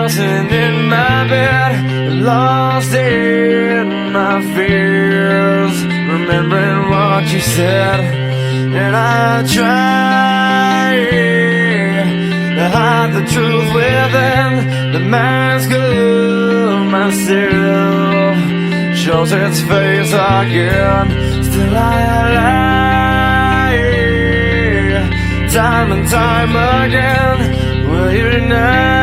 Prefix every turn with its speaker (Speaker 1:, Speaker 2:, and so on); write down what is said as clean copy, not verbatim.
Speaker 1: tossing in my bed, lost in my fears, remembering what you said. And I try to hide the truth within the mask of myself, shows its face again. Still I lie, time and time again. Will you deny